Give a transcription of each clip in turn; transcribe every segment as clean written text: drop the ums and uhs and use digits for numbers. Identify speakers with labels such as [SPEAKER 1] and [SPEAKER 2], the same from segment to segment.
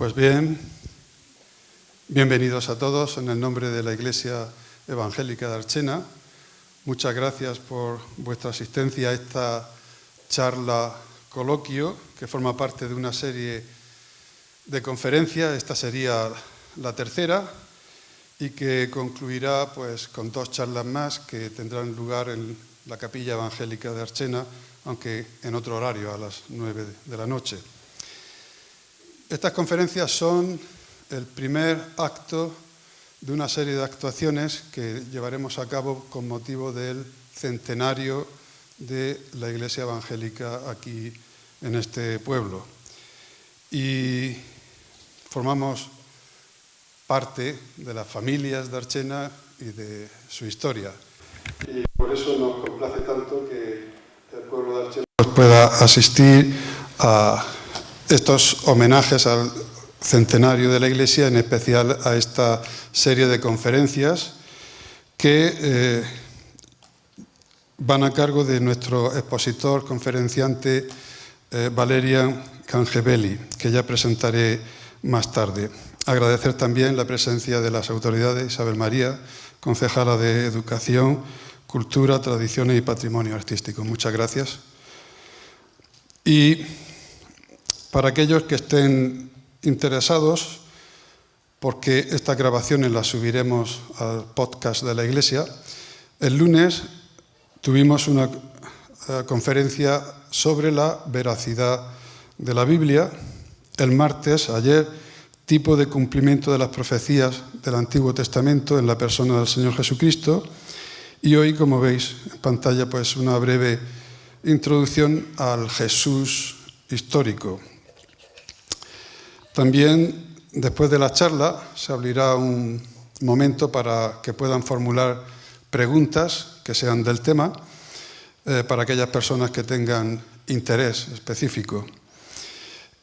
[SPEAKER 1] Pues bien, bienvenidos a todos en el nombre de la Iglesia Evangélica de Archena. Muchas gracias por vuestra asistencia a esta charla coloquio que forma parte de una serie de conferencias. Esta sería la tercera y que concluirá pues con 2 charlas más que tendrán lugar en la Capilla Evangélica de Archena, aunque en otro horario, a las 9 de la noche. Estas conferencias son el primer acto de una serie de actuaciones que llevaremos a cabo con motivo del centenario de la Iglesia Evangélica aquí en este pueblo. Y formamos parte de las familias de Archena y de su historia. Y por eso nos complace tanto que el pueblo de Archena pueda asistir a estos homenajes al centenario de la Iglesia, en especial a esta serie de conferencias que van a cargo de nuestro expositor, conferenciante Valerian Cangebelli, que ya presentaré más tarde. Agradecer también la presencia de las autoridades, Isabel María, concejala de Educación, Cultura, Tradiciones y Patrimonio Artístico. Muchas gracias. Y para aquellos que estén interesados, porque estas grabaciones las subiremos al podcast de la Iglesia, el lunes tuvimos una conferencia sobre la veracidad de la Biblia. El martes, ayer, tipo de cumplimiento de las profecías del Antiguo Testamento en la persona del Señor Jesucristo. Y hoy, como veis en pantalla, pues una breve introducción al Jesús histórico. También, después de la charla, se abrirá un momento para que puedan formular preguntas que sean del tema, para aquellas personas que tengan interés específico.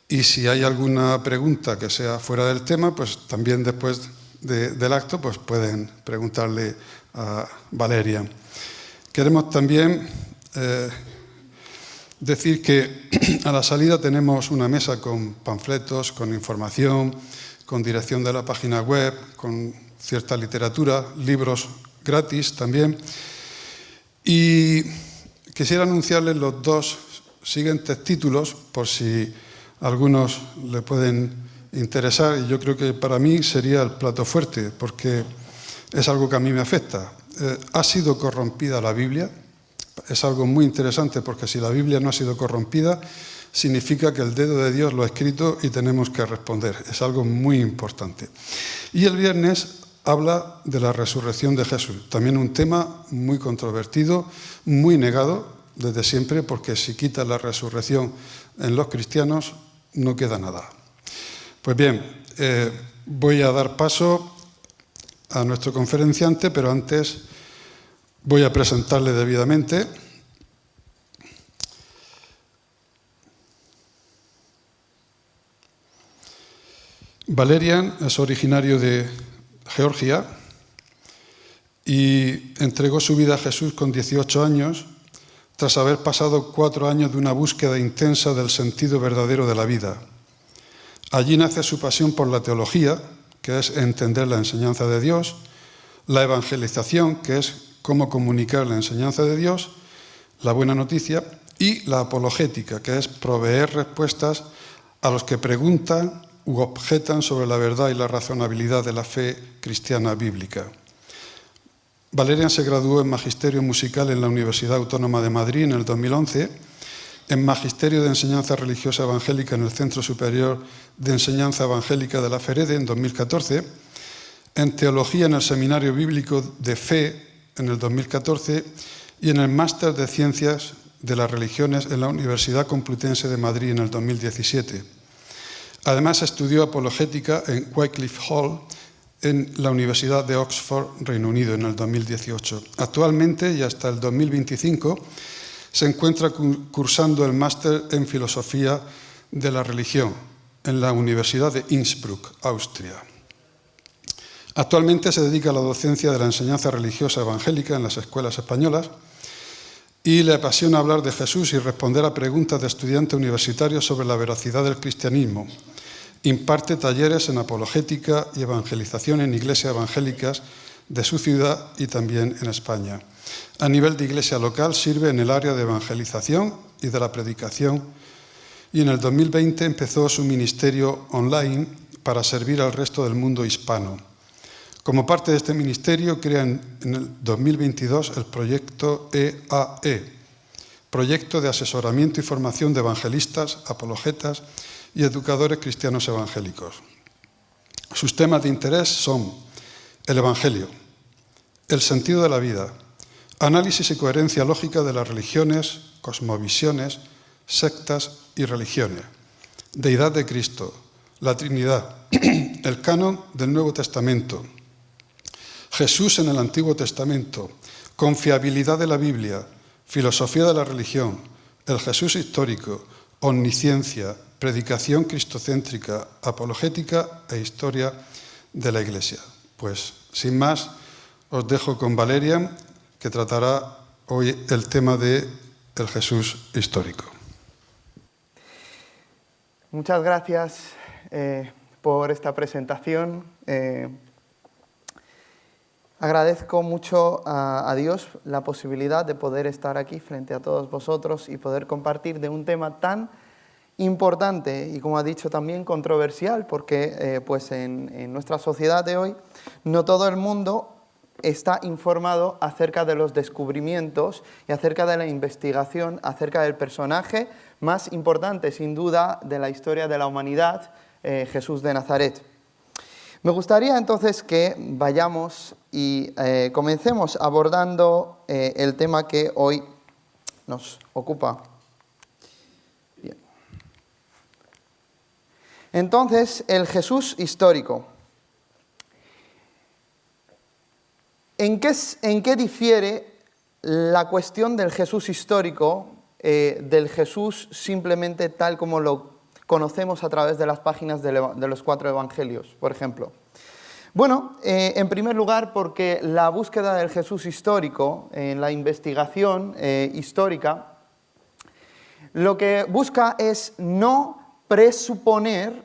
[SPEAKER 1] Y si hay alguna pregunta que sea fuera del tema, pues también después del acto pues pueden preguntarle a Valeria. Queremos también decir que a la salida tenemos una mesa con panfletos, con información, con dirección de la página web, con cierta literatura, libros gratis también. Y quisiera anunciarles los 2 siguientes títulos, por si a algunos le pueden interesar, y yo creo que para mí sería el plato fuerte, porque es algo que a mí me afecta. ¿Ha sido corrompida la Biblia? Es algo muy interesante, porque si la Biblia no ha sido corrompida, significa que el dedo de Dios lo ha escrito y tenemos que responder. Es algo muy importante. Y el viernes habla de la resurrección de Jesús. También un tema muy controvertido, muy negado desde siempre, porque si quitas la resurrección en los cristianos, no queda nada. Pues bien, voy a dar paso a nuestro conferenciante, pero antes voy a presentarle debidamente. Valerian es originario de Georgia y entregó su vida a Jesús con 18 años, tras haber pasado 4 años de una búsqueda intensa del sentido verdadero de la vida. Allí nace su pasión por la teología, que es entender la enseñanza de Dios, la evangelización, que es cómo comunicar la enseñanza de Dios, la buena noticia, y la apologética, que es proveer respuestas a los que preguntan u objetan sobre la verdad y la razonabilidad de la fe cristiana bíblica. Valerian se graduó en Magisterio Musical en la Universidad Autónoma de Madrid en el 2011, en Magisterio de Enseñanza Religiosa Evangélica en el Centro Superior de Enseñanza Evangélica de la FEREDE en 2014, en Teología en el Seminario Bíblico de Fe en el 2014 y en el Máster de Ciencias de las Religiones en la Universidad Complutense de Madrid en el 2017. Además, estudió apologética en Wycliffe Hall en la Universidad de Oxford, Reino Unido, en el 2018. Actualmente, y hasta el 2025, se encuentra cursando el Máster en Filosofía de la Religión en la Universidad de Innsbruck, Austria. Actualmente se dedica a la docencia de la enseñanza religiosa evangélica en las escuelas españolas y le apasiona hablar de Jesús y responder a preguntas de estudiantes universitarios sobre la veracidad del cristianismo. Imparte talleres en apologética y evangelización en iglesias evangélicas de su ciudad y también en España. A nivel de iglesia local sirve en el área de evangelización y de la predicación, y en el 2020 empezó su ministerio online para servir al resto del mundo hispano. Como parte de este ministerio, crea en el 2022 el proyecto EAE, Proyecto de Asesoramiento y Formación de Evangelistas, Apologetas y Educadores Cristianos Evangélicos. Sus temas de interés son el Evangelio, el sentido de la vida, análisis y coherencia lógica de las religiones, cosmovisiones, sectas y religiones, deidad de Cristo, la Trinidad, el canon del Nuevo Testamento, Jesús en el Antiguo Testamento, confiabilidad de la Biblia, filosofía de la religión, el Jesús histórico, omnisciencia, predicación cristocéntrica, apologética e historia de la Iglesia. Pues, sin más, os dejo con Valeria, que tratará hoy el tema del Jesús histórico.
[SPEAKER 2] Muchas gracias por esta presentación. Agradezco mucho a Dios la posibilidad de poder estar aquí frente a todos vosotros y poder compartir de un tema tan importante y, como ha dicho, también controversial, porque pues en nuestra sociedad de hoy no todo el mundo está informado acerca de los descubrimientos y acerca de la investigación, acerca del personaje más importante, sin duda, de la historia de la humanidad, Jesús de Nazaret. Me gustaría entonces que vayamos y comencemos abordando el tema que hoy nos ocupa. Bien. Entonces, el Jesús histórico. ¿En qué difiere la cuestión del Jesús histórico del Jesús simplemente tal como lo conocemos a través de las páginas de los 4 evangelios, por ejemplo? Bueno, en primer lugar porque la búsqueda del Jesús histórico, en la investigación histórica, lo que busca es no presuponer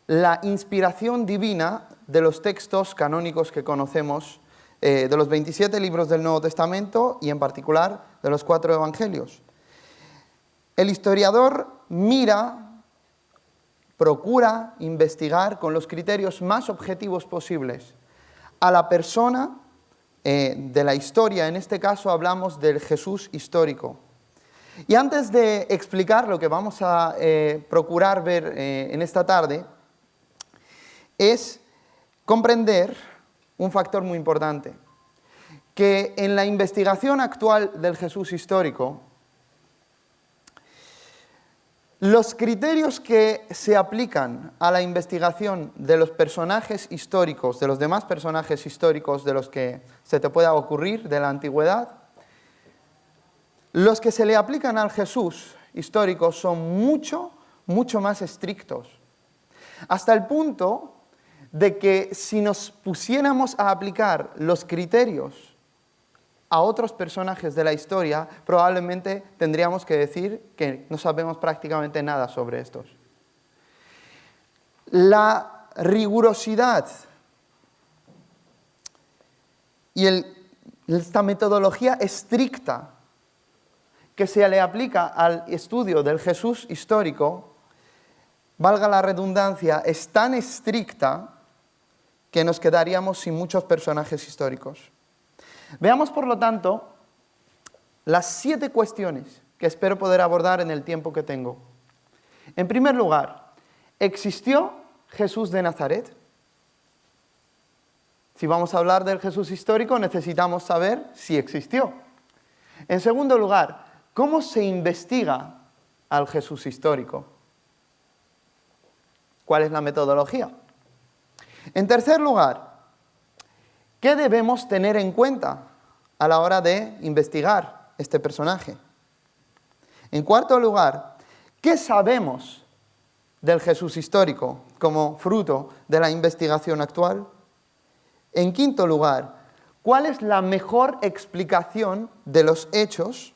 [SPEAKER 2] la inspiración divina de los textos canónicos que conocemos, de los 27 libros del Nuevo Testamento y en particular de los 4 evangelios. El historiador procura investigar con los criterios más objetivos posibles a la persona de la historia. En este caso hablamos del Jesús histórico. Y antes de explicar lo que vamos a procurar ver en esta tarde, es comprender un factor muy importante, que en la investigación actual del Jesús histórico, los criterios que se aplican a la investigación de los personajes históricos, de los demás personajes históricos de los que se te pueda ocurrir de la antigüedad, los que se le aplican al Jesús histórico son mucho, mucho más estrictos. Hasta el punto de que si nos pusiéramos a aplicar los criterios a otros personajes de la historia, probablemente tendríamos que decir que no sabemos prácticamente nada sobre estos. La rigurosidad y esta metodología estricta que se le aplica al estudio del Jesús histórico, valga la redundancia, es tan estricta que nos quedaríamos sin muchos personajes históricos. Veamos, por lo tanto, las 7 cuestiones que espero poder abordar en el tiempo que tengo. En primer lugar, ¿existió Jesús de Nazaret? Si vamos a hablar del Jesús histórico, necesitamos saber si existió. En segundo lugar, ¿cómo se investiga al Jesús histórico? ¿Cuál es la metodología? En tercer lugar, ¿qué debemos tener en cuenta a la hora de investigar este personaje? En cuarto lugar, ¿qué sabemos del Jesús histórico como fruto de la investigación actual? En quinto lugar, ¿cuál es la mejor explicación de los hechos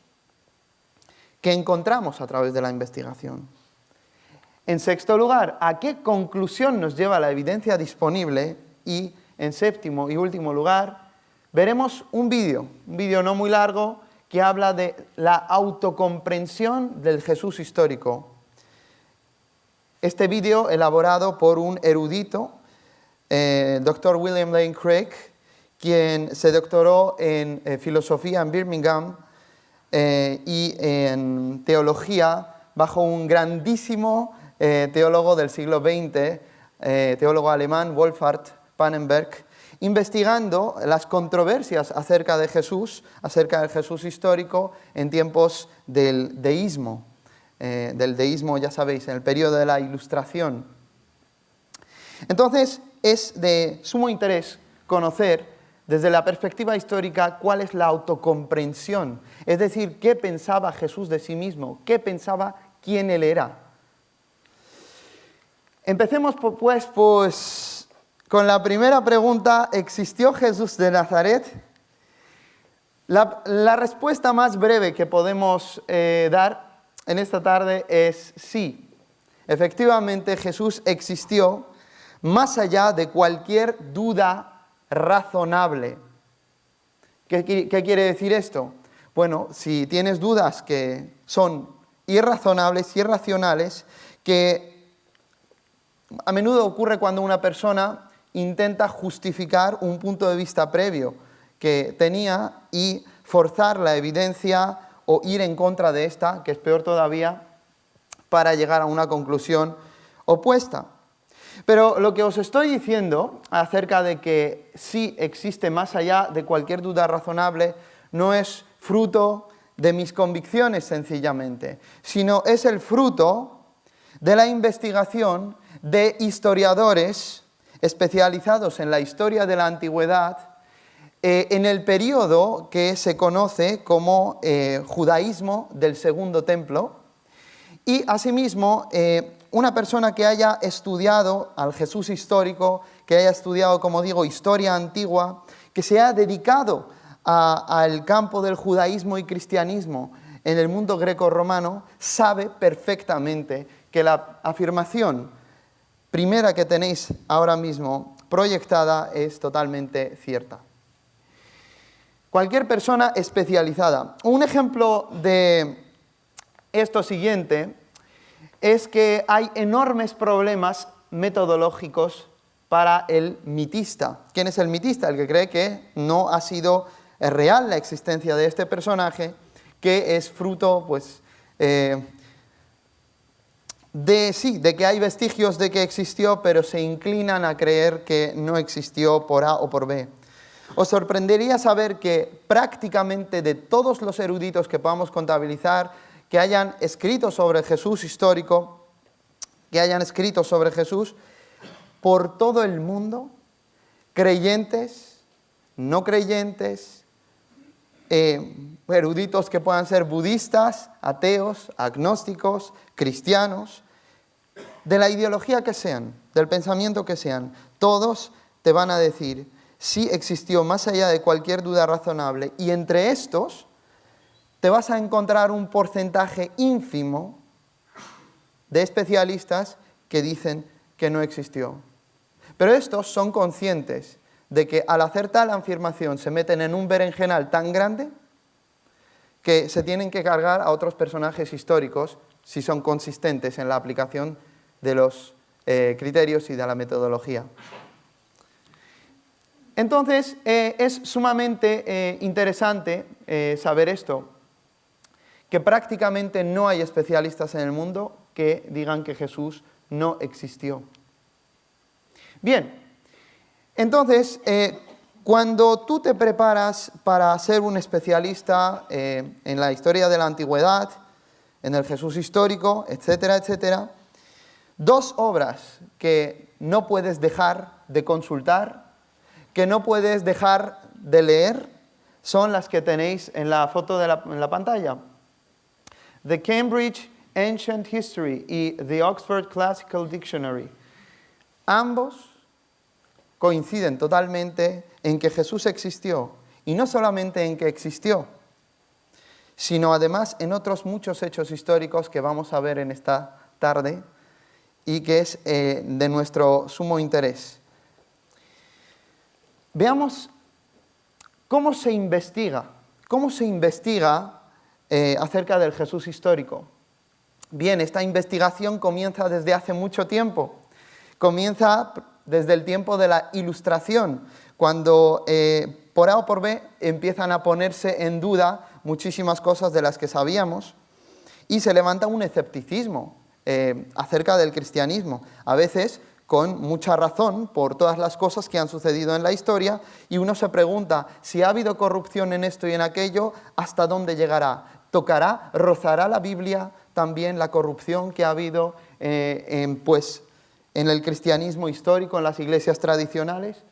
[SPEAKER 2] que encontramos a través de la investigación? En sexto lugar, ¿a qué conclusión nos lleva la evidencia disponible? Y en séptimo y último lugar, veremos un vídeo no muy largo, que habla de la autocomprensión del Jesús histórico. Este vídeo, elaborado por un erudito, Dr. William Lane Craig, quien se doctoró en filosofía en Birmingham y en teología bajo un grandísimo teólogo del siglo XX, teólogo alemán, Wolfhard Pannenberg, investigando las controversias acerca de Jesús, acerca del Jesús histórico en tiempos del deísmo. Del deísmo, ya sabéis, en el periodo de la Ilustración. Entonces, es de sumo interés conocer desde la perspectiva histórica cuál es la autocomprensión, es decir, qué pensaba Jesús de sí mismo, qué pensaba quién él era. Empecemos pues con la primera pregunta: ¿existió Jesús de Nazaret? La respuesta más breve que podemos dar en esta tarde es sí. Efectivamente, Jesús existió más allá de cualquier duda razonable. ¿Qué quiere decir esto? Bueno, si tienes dudas que son irrazonables, irracionales, que a menudo ocurre cuando una persona intenta justificar un punto de vista previo que tenía y forzar la evidencia o ir en contra de esta, que es peor todavía, para llegar a una conclusión opuesta. Pero lo que os estoy diciendo acerca de que sí existe más allá de cualquier duda razonable no es fruto de mis convicciones sencillamente, sino es el fruto de la investigación de historiadores especializados en la historia de la antigüedad en el periodo que se conoce como judaísmo del Segundo Templo, y asimismo una persona que haya estudiado al Jesús histórico, que haya estudiado, como digo, historia antigua, que se haya dedicado al campo del judaísmo y cristianismo en el mundo greco-romano, sabe perfectamente que la afirmación primera que tenéis ahora mismo proyectada es totalmente cierta. Cualquier persona especializada. Un ejemplo de esto siguiente es que hay enormes problemas metodológicos para el mitista. ¿Quién es el mitista? El que cree que no ha sido real la existencia de este personaje, que es fruto, pues, de que hay vestigios de que existió, pero se inclinan a creer que no existió por A o por B. Os sorprendería saber que prácticamente de todos los eruditos que podamos contabilizar, que hayan escrito sobre Jesús histórico, que hayan escrito sobre Jesús, por todo el mundo, creyentes, no creyentes, eruditos que puedan ser budistas, ateos, agnósticos, cristianos, de la ideología que sean, del pensamiento que sean, todos te van a decir sí existió más allá de cualquier duda razonable, y entre estos te vas a encontrar un porcentaje ínfimo de especialistas que dicen que no existió. Pero estos son conscientes de que al hacer tal afirmación se meten en un berenjenal tan grande que se tienen que cargar a otros personajes históricos si son consistentes en la aplicación de los criterios y de la metodología. Entonces, es sumamente interesante saber esto, que prácticamente no hay especialistas en el mundo que digan que Jesús no existió. Bien, entonces, cuando tú te preparas para ser un especialista en la historia de la antigüedad, en el Jesús histórico, etcétera, etcétera, dos obras que no puedes dejar de consultar, que no puedes dejar de leer, son las que tenéis en la foto en la pantalla. The Cambridge Ancient History y The Oxford Classical Dictionary. Ambos coinciden totalmente en que Jesús existió, y no solamente en que existió, sino además en otros muchos hechos históricos que vamos a ver en esta tarde, y que es de nuestro sumo interés. Veamos cómo se investiga acerca del Jesús histórico. Bien, esta investigación comienza desde hace mucho tiempo. Comienza desde el tiempo de la Ilustración, cuando por A o por B empiezan a ponerse en duda muchísimas cosas de las que sabíamos y se levanta un escepticismo acerca del cristianismo, a veces con mucha razón por todas las cosas que han sucedido en la historia, y uno se pregunta, si ha habido corrupción en esto y en aquello, ¿hasta dónde llegará? ¿Tocará, rozará la Biblia también la corrupción que ha habido en el cristianismo histórico, en las iglesias tradicionales?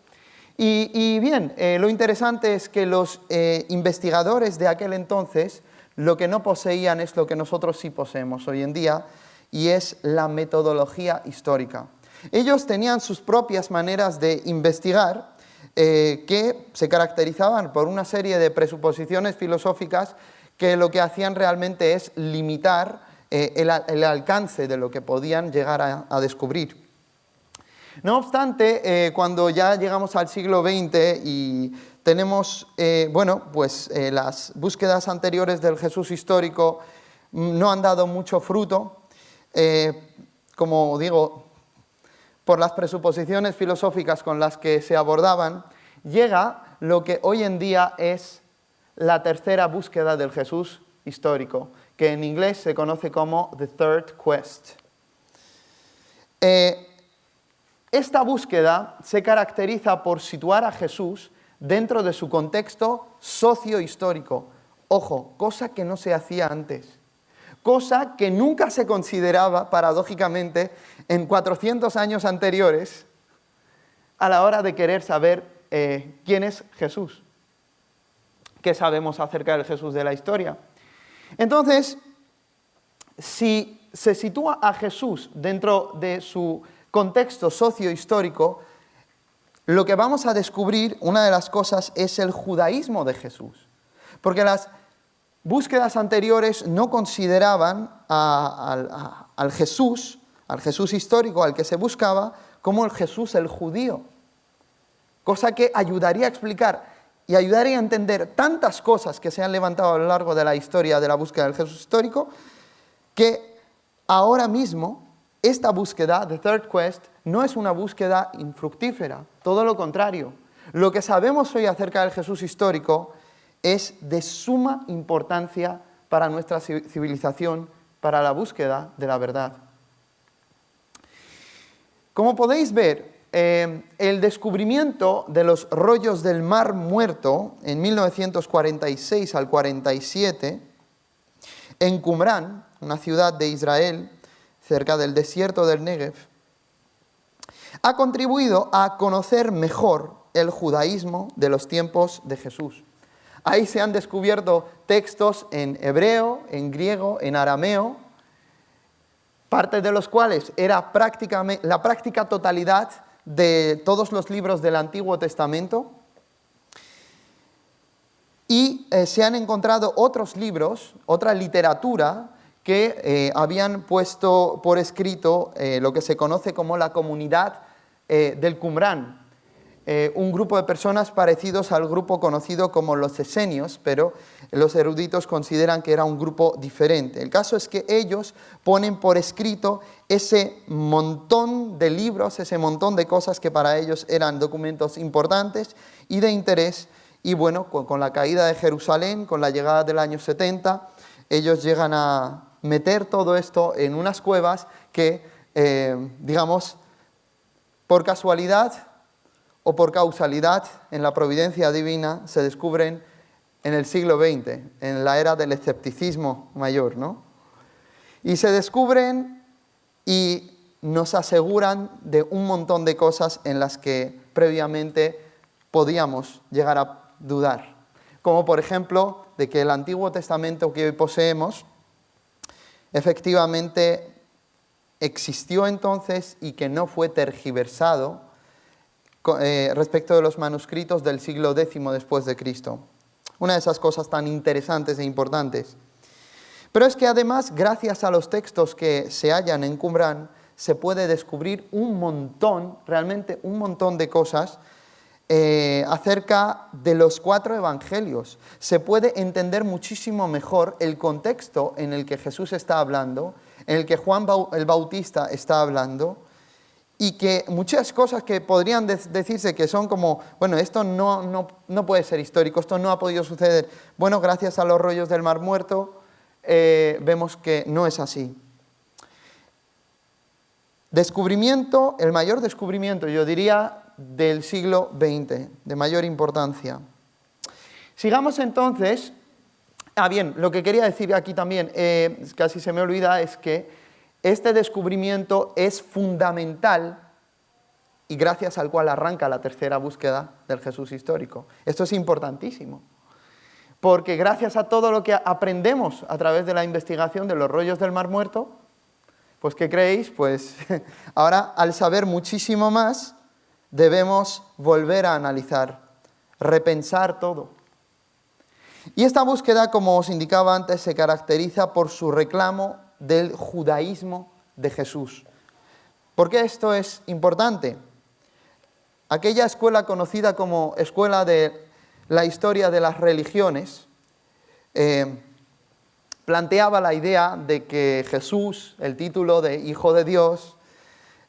[SPEAKER 2] Y bien, lo interesante es que los investigadores de aquel entonces lo que no poseían es lo que nosotros sí poseemos hoy en día, y es la metodología histórica. Ellos tenían sus propias maneras de investigar que se caracterizaban por una serie de presuposiciones filosóficas que lo que hacían realmente es limitar el alcance de lo que podían llegar a descubrir. No obstante, cuando ya llegamos al siglo XX y tenemos las búsquedas anteriores del Jesús histórico no han dado mucho fruto, como digo, por las presuposiciones filosóficas con las que se abordaban, llega lo que hoy en día es la tercera búsqueda del Jesús histórico, que en inglés se conoce como The Third Quest. Esta búsqueda se caracteriza por situar a Jesús dentro de su contexto socio-histórico. Ojo, cosa que no se hacía antes. Cosa que nunca se consideraba, paradójicamente, en 400 años anteriores, a la hora de querer saber quién es Jesús. ¿Qué sabemos acerca del Jesús de la historia? Entonces, si se sitúa a Jesús dentro de su contexto sociohistórico, lo que vamos a descubrir, una de las cosas, es el judaísmo de Jesús. Porque las búsquedas anteriores no consideraban al Jesús histórico al que se buscaba como el Jesús el judío. Cosa que ayudaría a explicar y ayudaría a entender tantas cosas que se han levantado a lo largo de la historia de la búsqueda del Jesús histórico, que ahora mismo esta búsqueda, The Third Quest, no es una búsqueda infructífera, todo lo contrario. Lo que sabemos hoy acerca del Jesús histórico es de suma importancia para nuestra civilización, para la búsqueda de la verdad. Como podéis ver, el descubrimiento de los rollos del Mar Muerto en 1946 al 47, en Qumrán, una ciudad de Israel, cerca del desierto del Negev, ha contribuido a conocer mejor el judaísmo de los tiempos de Jesús. Ahí se han descubierto textos en hebreo, en griego, en arameo, parte de los cuales era la práctica totalidad de todos los libros del Antiguo Testamento. Y se han encontrado otros libros, otra literatura, que habían puesto por escrito lo que se conoce como la comunidad del Qumrán, un grupo de personas parecidos al grupo conocido como los esenios, pero los eruditos consideran que era un grupo diferente. El caso es que ellos ponen por escrito ese montón de libros, ese montón de cosas que para ellos eran documentos importantes y de interés, y bueno, con la caída de Jerusalén, con la llegada del año 70, ellos llegan a meter todo esto en unas cuevas que, por casualidad o por causalidad, en la providencia divina, se descubren en el siglo XX, en la era del escepticismo mayor, ¿no? Y se descubren y nos aseguran de un montón de cosas en las que previamente podíamos llegar a dudar. Como por ejemplo, de que el Antiguo Testamento que hoy poseemos efectivamente existió entonces y que no fue tergiversado respecto de los manuscritos del siglo X después de Cristo. Una de esas cosas tan interesantes e importantes. Pero es que además, gracias a los textos que se hallan en Qumrán, se puede descubrir un montón, realmente un montón de cosas acerca de los 4 evangelios. Se puede entender muchísimo mejor el contexto en el que Jesús está hablando, en el que Juan el Bautista está hablando, y que muchas cosas que podrían decirse que son como, bueno, esto no puede ser histórico, esto no ha podido suceder. Bueno, gracias a los rollos del Mar Muerto vemos que no es así. Descubrimiento, el mayor descubrimiento, yo diría, del siglo XX, de mayor importancia. Sigamos entonces. Bien, lo que quería decir aquí también, casi se me olvida, es que este descubrimiento es fundamental y gracias al cual arranca la tercera búsqueda del Jesús histórico. Esto es importantísimo, porque gracias a todo lo que aprendemos a través de la investigación de los rollos del Mar Muerto, pues ¿qué creéis? Pues ahora, al saber muchísimo más, debemos volver a analizar, repensar todo. Y esta búsqueda, como os indicaba antes, se caracteriza por su reclamo del judaísmo de Jesús. ¿Por qué esto es importante? Aquella escuela conocida como escuela de la historia de las religiones planteaba la idea de que Jesús, el título de Hijo de Dios,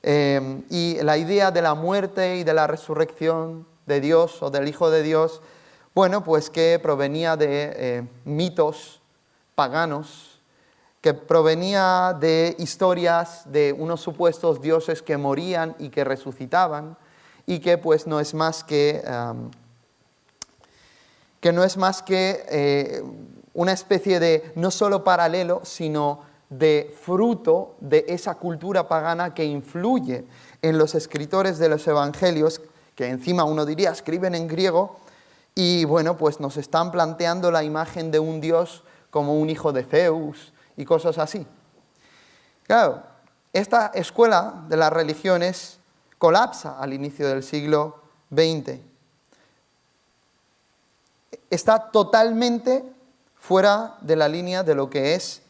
[SPEAKER 2] y la idea de la muerte y de la resurrección de Dios o del Hijo de Dios, bueno, pues que provenía de mitos paganos, que provenía de historias de unos supuestos dioses que morían y que resucitaban, y que pues no es más que una especie de no solo paralelo, sino de fruto de esa cultura pagana que influye en los escritores de los evangelios, que encima uno diría escriben en griego, y bueno, pues nos están planteando la imagen de un dios como un hijo de Zeus y cosas así. Claro, esta escuela de las religiones colapsa al inicio del siglo XX. Está totalmente fuera de la línea de lo que es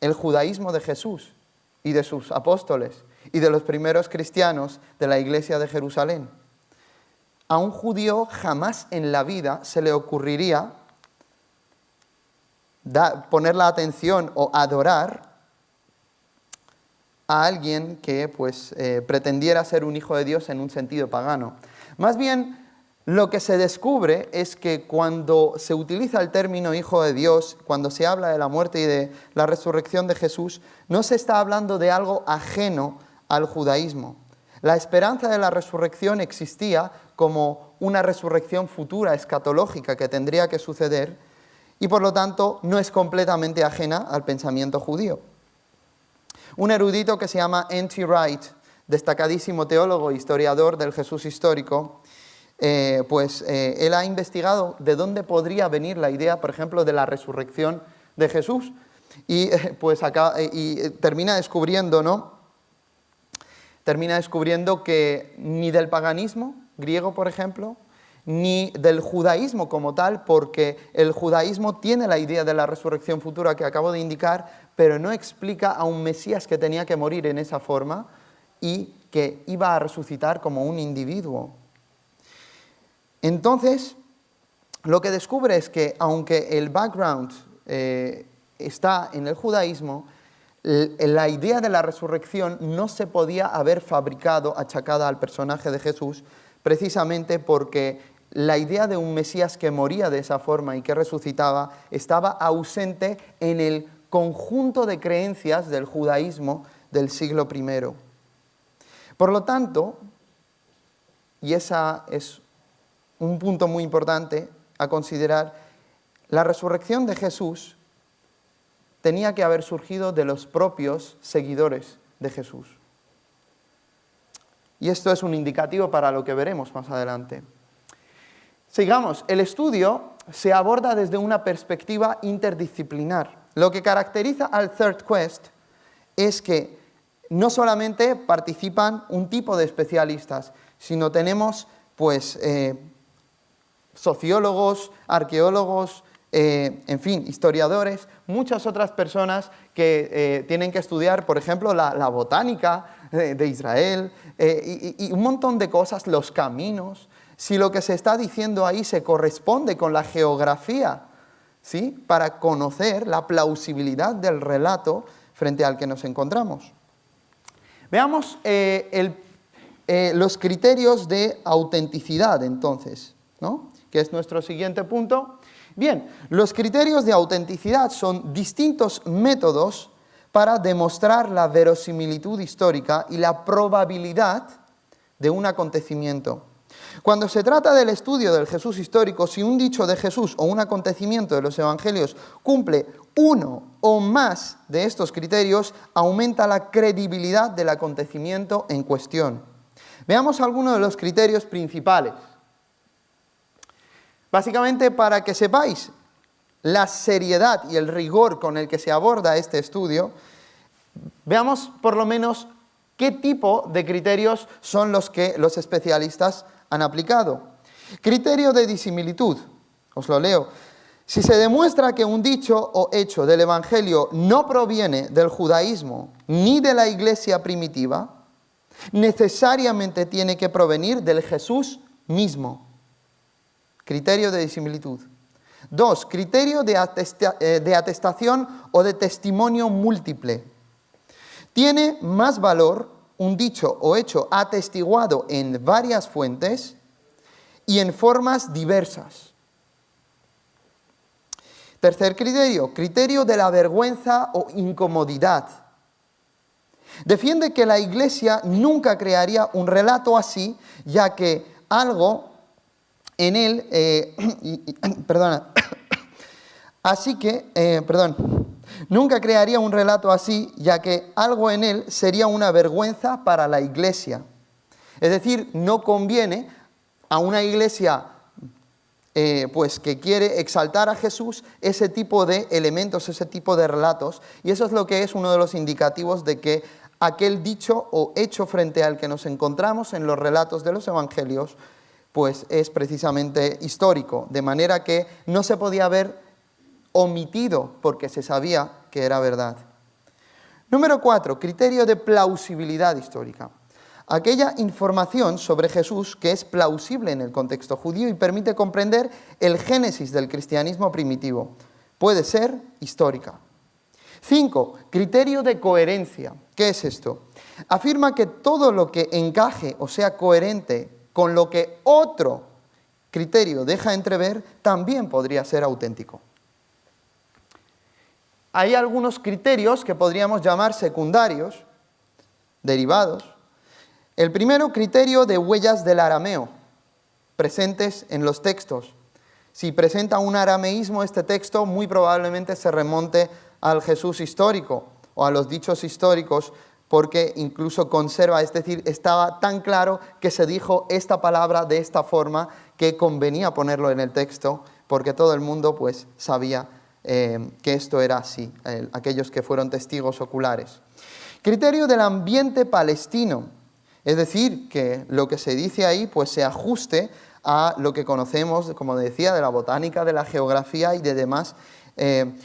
[SPEAKER 2] el judaísmo de Jesús y de sus apóstoles y de los primeros cristianos de la iglesia de Jerusalén. A un judío jamás en la vida se le ocurriría poner la atención o adorar a alguien que pues, pretendiera ser un hijo de Dios en un sentido pagano. Más bien, lo que se descubre es que cuando se utiliza el término Hijo de Dios, cuando se habla de la muerte y de la resurrección de Jesús, no se está hablando de algo ajeno al judaísmo. La esperanza de la resurrección existía como una resurrección futura, escatológica, que tendría que suceder, y por lo tanto no es completamente ajena al pensamiento judío. Un erudito que se llama N.T. Wright, destacadísimo teólogo e historiador del Jesús histórico, él ha investigado de dónde podría venir la idea, por ejemplo, de la resurrección de Jesús, y termina descubriendo, ¿no? Termina descubriendo que ni del paganismo griego, por ejemplo, ni del judaísmo como tal, porque el judaísmo tiene la idea de la resurrección futura que acabo de indicar, pero no explica a un Mesías que tenía que morir en esa forma y que iba a resucitar como un individuo. Entonces, lo que descubre es que aunque el background está en el judaísmo, la idea de la resurrección no se podía haber fabricado achacada al personaje de Jesús, precisamente porque la idea de un Mesías que moría de esa forma y que resucitaba estaba ausente en el conjunto de creencias del judaísmo del siglo I. Por lo tanto, y esa es un punto muy importante a considerar, la resurrección de Jesús tenía que haber surgido de los propios seguidores de Jesús. Y esto es un indicativo para lo que veremos más adelante. Sigamos, el estudio se aborda desde una perspectiva interdisciplinar. Lo que caracteriza al Third Quest es que no solamente participan un tipo de especialistas, sino tenemos pues sociólogos, arqueólogos, en fin, historiadores, muchas otras personas que tienen que estudiar, por ejemplo, la botánica de Israel y un montón de cosas, los caminos, si lo que se está diciendo ahí se corresponde con la geografía, ¿sí? Para conocer la plausibilidad del relato frente al que nos encontramos. Veamos los criterios de autenticidad, entonces, ¿no? Que es nuestro siguiente punto. Bien, los criterios de autenticidad son distintos métodos para demostrar la verosimilitud histórica y la probabilidad de un acontecimiento. Cuando se trata del estudio del Jesús histórico, si un dicho de Jesús o un acontecimiento de los evangelios cumple uno o más de estos criterios, aumenta la credibilidad del acontecimiento en cuestión. Veamos algunos de los criterios principales. Básicamente, para que sepáis la seriedad y el rigor con el que se aborda este estudio, veamos por lo menos qué tipo de criterios son los que los especialistas han aplicado. Criterio de disimilitud, os lo leo. Si se demuestra que un dicho o hecho del Evangelio no proviene del judaísmo ni de la iglesia primitiva, necesariamente tiene que provenir del Jesús mismo. Criterio de disimilitud. 2. Criterio de atestación o de testimonio múltiple. Tiene más valor un dicho o hecho atestiguado en varias fuentes y en formas diversas. Tercer criterio, criterio de la vergüenza o incomodidad. Defiende que la Iglesia nunca crearía un relato así, ya que algo en él, nunca crearía un relato así, ya que algo en él sería una vergüenza para la Iglesia. Es decir, no conviene a una Iglesia pues que quiere exaltar a Jesús ese tipo de elementos, ese tipo de relatos, y eso es lo que es uno de los indicativos de que aquel dicho o hecho frente al que nos encontramos en los relatos de los evangelios, pues es precisamente histórico, de manera que no se podía haber omitido porque se sabía que era verdad. Número 4, criterio de plausibilidad histórica. Aquella información sobre Jesús que es plausible en el contexto judío y permite comprender el génesis del cristianismo primitivo. Puede ser histórica. 5. Criterio de coherencia. ¿Qué es esto? Afirma que todo lo que encaje o sea coherente con lo que otro criterio deja entrever también podría ser auténtico. Hay algunos criterios que podríamos llamar secundarios, derivados. El primero, criterio de huellas del arameo, presentes en los textos. Si presenta un arameísmo este texto, muy probablemente se remonte al Jesús histórico o a los dichos históricos, porque incluso conserva, es decir, estaba tan claro que se dijo esta palabra de esta forma que convenía ponerlo en el texto, porque todo el mundo pues sabía que esto era así, aquellos que fueron testigos oculares. Criterio del ambiente palestino, es decir, que lo que se dice ahí pues se ajuste a lo que conocemos, como decía, de la botánica, de la geografía y de demás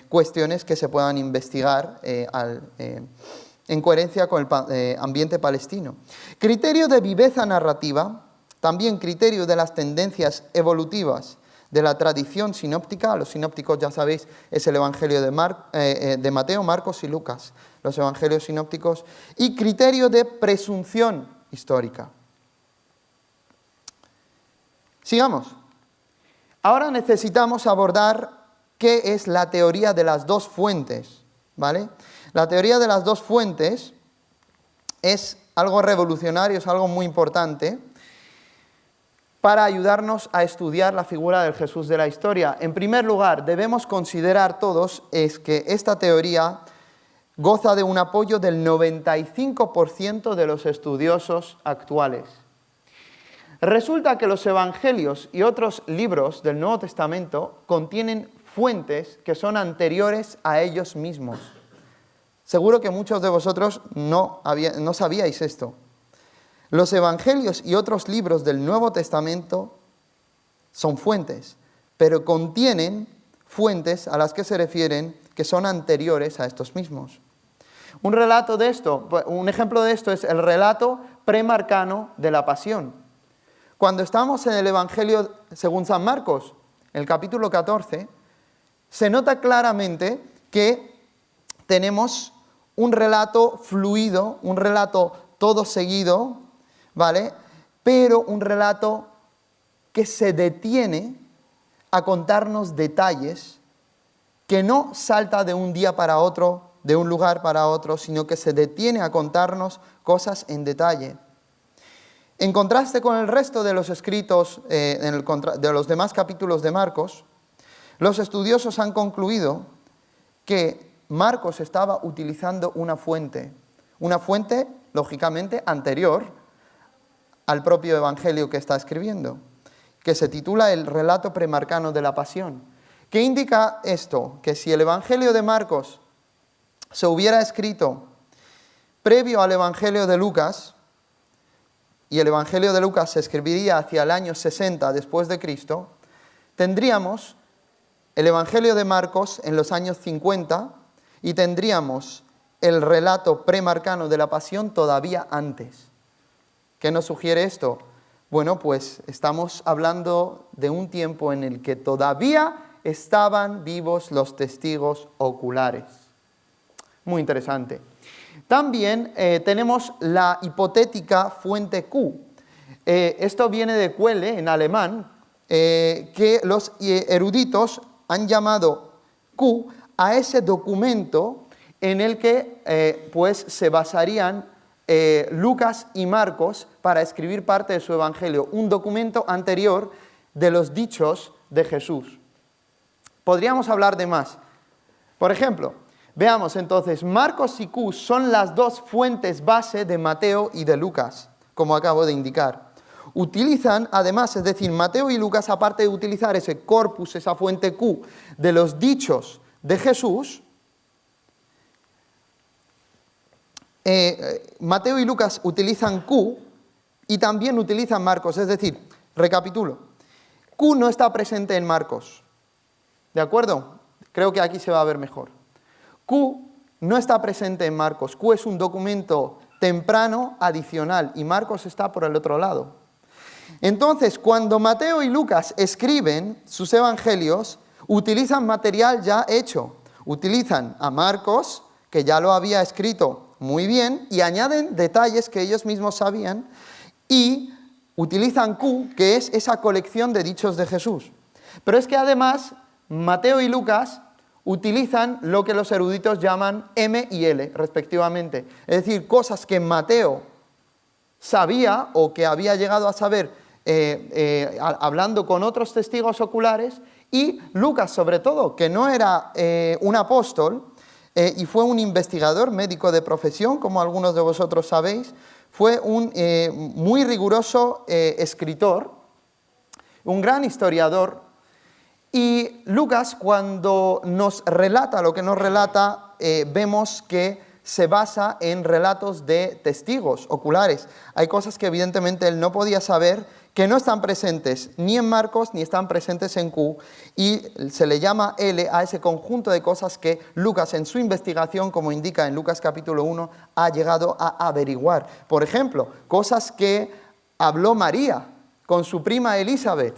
[SPEAKER 2] cuestiones que se puedan investigar en coherencia con el ambiente palestino. Criterio de viveza narrativa, también criterio de las tendencias evolutivas de la tradición sinóptica. Los sinópticos, ya sabéis, es el Evangelio de Mateo, Marcos y Lucas, los evangelios sinópticos. Y criterio de presunción histórica. Sigamos. Ahora necesitamos abordar qué es la teoría de las dos fuentes, ¿vale? La teoría de las dos fuentes es algo revolucionario, es algo muy importante para ayudarnos a estudiar la figura del Jesús de la historia. En primer lugar, debemos considerar todos es que esta teoría goza de un apoyo del 95% de los estudiosos actuales. Resulta que los evangelios y otros libros del Nuevo Testamento contienen fuentes que son anteriores a ellos mismos. Seguro que muchos de vosotros no sabíais esto. Los evangelios y otros libros del Nuevo Testamento son fuentes, pero contienen fuentes a las que se refieren que son anteriores a estos mismos. Un ejemplo de esto es el relato premarcano de la pasión. Cuando estamos en el Evangelio según San Marcos, en el capítulo 14, se nota claramente que tenemos un relato fluido, un relato todo seguido, ¿vale? Pero un relato que se detiene a contarnos detalles, que no salta de un día para otro, de un lugar para otro, sino que se detiene a contarnos cosas en detalle. En contraste con el resto de los escritos, de los demás capítulos de Marcos, los estudiosos han concluido que Marcos estaba utilizando una fuente, lógicamente, anterior al propio Evangelio que está escribiendo, que se titula El relato premarcano de la pasión. ¿Qué indica esto? Que si el Evangelio de Marcos se hubiera escrito previo al Evangelio de Lucas, y el Evangelio de Lucas se escribiría hacia el año 60 después de Cristo, tendríamos el Evangelio de Marcos en los años 50 y tendríamos el relato premarcano de la pasión todavía antes. ¿Qué nos sugiere esto? Bueno, pues estamos hablando de un tiempo en el que todavía estaban vivos los testigos oculares. Muy interesante. También tenemos la hipotética fuente Q. Esto viene de Quelle, en alemán, que los eruditos han llamado Q a ese documento en el que pues se basarían Lucas y Marcos para escribir parte de su evangelio, un documento anterior de los dichos de Jesús. Podríamos hablar de más. Por ejemplo, veamos entonces, Marcos y Q son las dos fuentes base de Mateo y de Lucas, como acabo de indicar. Utilizan, además, es decir, Mateo y Lucas, aparte de utilizar ese corpus, esa fuente Q de los dichos de Jesús, Mateo y Lucas utilizan Q y también utilizan Marcos, es decir, recapitulo, Q no está presente en Marcos, ¿de acuerdo? Creo que aquí se va a ver mejor. Q no está presente en Marcos, Q es un documento temprano, adicional, y Marcos está por el otro lado. Entonces, cuando Mateo y Lucas escriben sus evangelios, utilizan material ya hecho, utilizan a Marcos, que ya lo había escrito muy bien, y añaden detalles que ellos mismos sabían, y utilizan Q, que es esa colección de dichos de Jesús. Pero es que además, Mateo y Lucas utilizan lo que los eruditos llaman M y L, respectivamente. Es decir, cosas que Mateo sabía o que había llegado a saber hablando con otros testigos oculares, y Lucas, sobre todo, que no era un apóstol, y fue un investigador médico de profesión, como algunos de vosotros sabéis, fue un muy riguroso escritor, un gran historiador, y Lucas, cuando nos relata lo que nos relata, vemos que se basa en relatos de testigos oculares. Hay cosas que evidentemente él no podía saber, que no están presentes ni en Marcos ni están presentes en Q, y se le llama L a ese conjunto de cosas que Lucas en su investigación, como indica en Lucas capítulo 1, ha llegado a averiguar. Por ejemplo, cosas que habló María con su prima Elizabeth.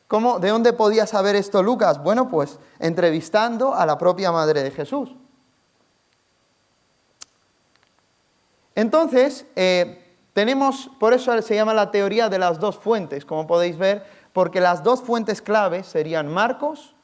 [SPEAKER 2] ¿De dónde podía saber esto Lucas? Bueno, pues entrevistando a la propia madre de Jesús. Entonces, tenemos, por eso se llama la teoría de las dos fuentes, como podéis ver, porque las dos fuentes claves serían Marcos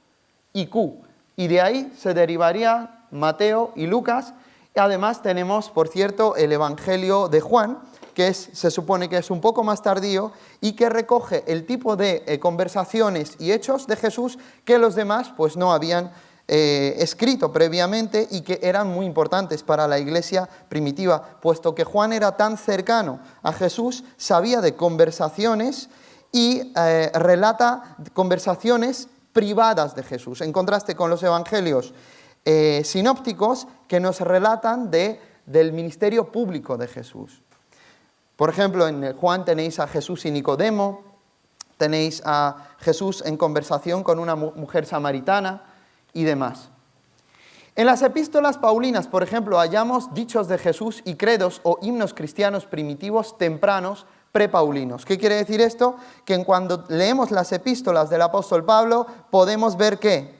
[SPEAKER 2] y Q, y de ahí se derivaría Mateo y Lucas. Y además tenemos, por cierto, el Evangelio de Juan, que se supone que es un poco más tardío y que recoge el tipo de conversaciones y hechos de Jesús que los demás pues no habían escrito previamente y que eran muy importantes para la iglesia primitiva, puesto que Juan era tan cercano a Jesús, sabía de conversaciones y relata conversaciones privadas de Jesús, en contraste con los evangelios sinópticos que nos relatan del ministerio público de Jesús. Por ejemplo, en Juan tenéis a Jesús y Nicodemo, tenéis a Jesús en conversación con una mujer samaritana y demás. En las epístolas paulinas, por ejemplo, hallamos dichos de Jesús y credos o himnos cristianos primitivos tempranos prepaulinos. ¿Qué quiere decir esto? Que cuando leemos las epístolas del apóstol Pablo podemos ver que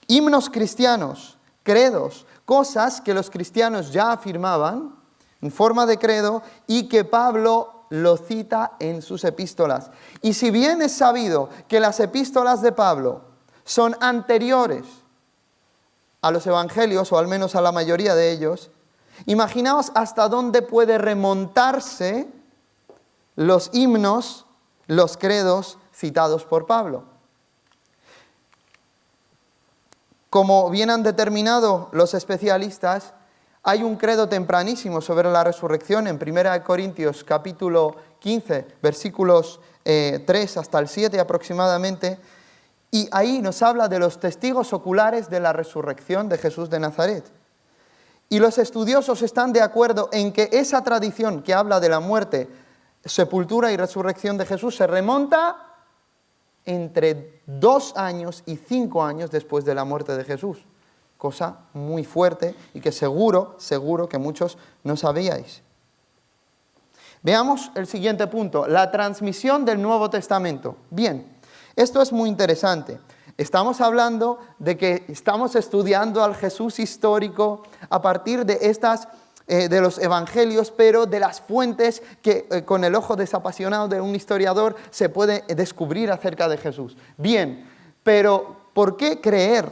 [SPEAKER 2] himnos cristianos, credos, cosas que los cristianos ya afirmaban en forma de credo y que Pablo lo cita en sus epístolas. Y si bien es sabido que las epístolas de Pablo son anteriores a los evangelios, o al menos a la mayoría de ellos, imaginaos hasta dónde puede remontarse los himnos, los credos citados por Pablo. Como bien han determinado los especialistas, hay un credo tempranísimo sobre la resurrección en 1 Corintios capítulo 15, versículos 3 hasta el 7 aproximadamente, y ahí nos habla de los testigos oculares de la resurrección de Jesús de Nazaret. Y los estudiosos están de acuerdo en que esa tradición que habla de la muerte, sepultura y resurrección de Jesús se remonta entre 2 años y 5 años después de la muerte de Jesús. Cosa muy fuerte y que seguro que muchos no sabíais. Veamos el siguiente punto, la transmisión del Nuevo Testamento. Bien, esto es muy interesante. Estamos hablando de que estamos estudiando al Jesús histórico a partir de los evangelios, pero de las fuentes que con el ojo desapasionado de un historiador se puede descubrir acerca de Jesús. Bien, pero ¿por qué creer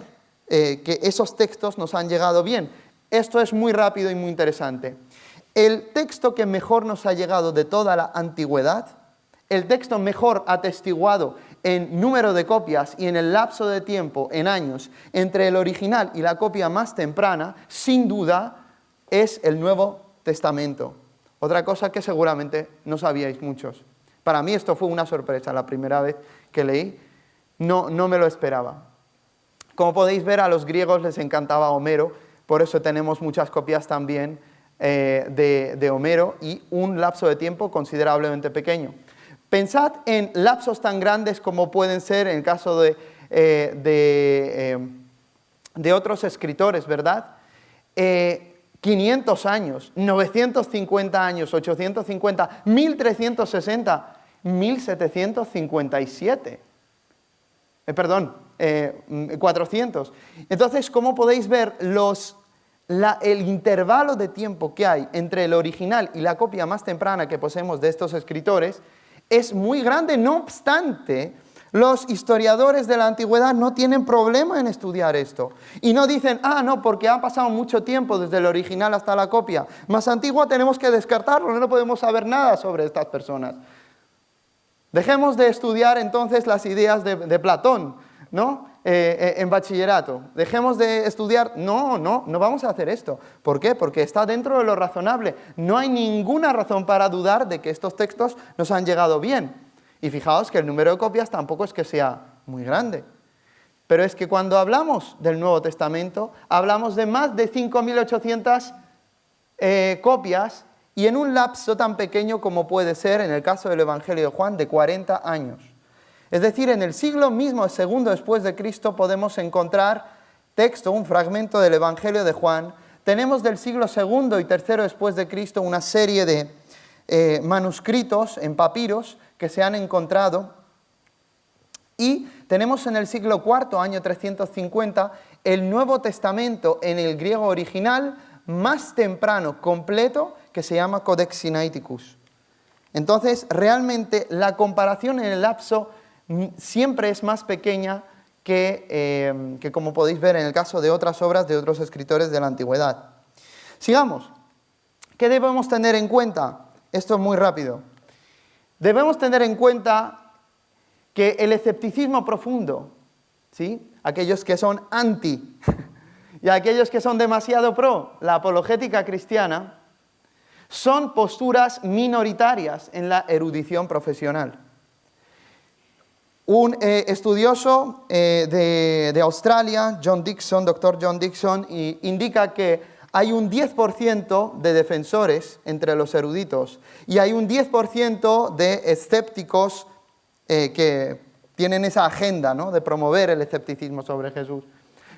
[SPEAKER 2] que esos textos nos han llegado bien? Esto es muy rápido y muy interesante. El texto que mejor nos ha llegado de toda la antigüedad, el texto mejor atestiguado en número de copias y en el lapso de tiempo, en años, entre el original y la copia más temprana, sin duda, es el Nuevo Testamento. Otra cosa que seguramente no sabíais muchos. Para mí esto fue una sorpresa la primera vez que leí. No me lo esperaba. Como podéis ver, a los griegos les encantaba Homero, por eso tenemos muchas copias también de Homero y un lapso de tiempo considerablemente pequeño. Pensad en lapsos tan grandes como pueden ser en el caso de otros escritores, ¿verdad? 500 años, 950 años, 850, 1360, 1757. 400. Entonces, ¿cómo podéis ver el intervalo de tiempo que hay entre el original y la copia más temprana que poseemos de estos escritores? Es muy grande. No obstante, los historiadores de la antigüedad no tienen problema en estudiar esto. Y no dicen, no, porque ha pasado mucho tiempo desde el original hasta la copia más antigua, tenemos que descartarlo, no podemos saber nada sobre estas personas. Dejemos de estudiar entonces las ideas de Platón, ¿no? En bachillerato. Dejemos de estudiar. No vamos a hacer esto. ¿Por qué? Porque está dentro de lo razonable. No hay ninguna razón para dudar de que estos textos nos han llegado bien. Y fijaos que el número de copias tampoco es que sea muy grande. Pero es que cuando hablamos del Nuevo Testamento, hablamos de más de 5.800 copias y en un lapso tan pequeño como puede ser, en el caso del Evangelio de Juan, de 40 años. Es decir, en el siglo mismo, segundo después de Cristo, podemos encontrar texto, un fragmento del Evangelio de Juan. Tenemos del siglo segundo y tercero después de Cristo una serie de manuscritos en papiros que se han encontrado. Y tenemos en el siglo IV, año 350, el Nuevo Testamento en el griego original más temprano, completo, que se llama Codex Sinaiticus. Entonces, realmente la comparación en el lapso siempre es más pequeña que como podéis ver en el caso de otras obras de otros escritores de la antigüedad. Sigamos. ¿Qué debemos tener en cuenta? Esto es muy rápido. Debemos tener en cuenta que el escepticismo profundo, ¿sí?, aquellos que son anti y aquellos que son demasiado pro la apologética cristiana, son posturas minoritarias en la erudición profesional. Un estudioso de Australia, John Dixon, doctor John Dixon, indica que hay un 10% de defensores entre los eruditos y hay un 10% de escépticos que tienen esa agenda, ¿no?, de promover el escepticismo sobre Jesús.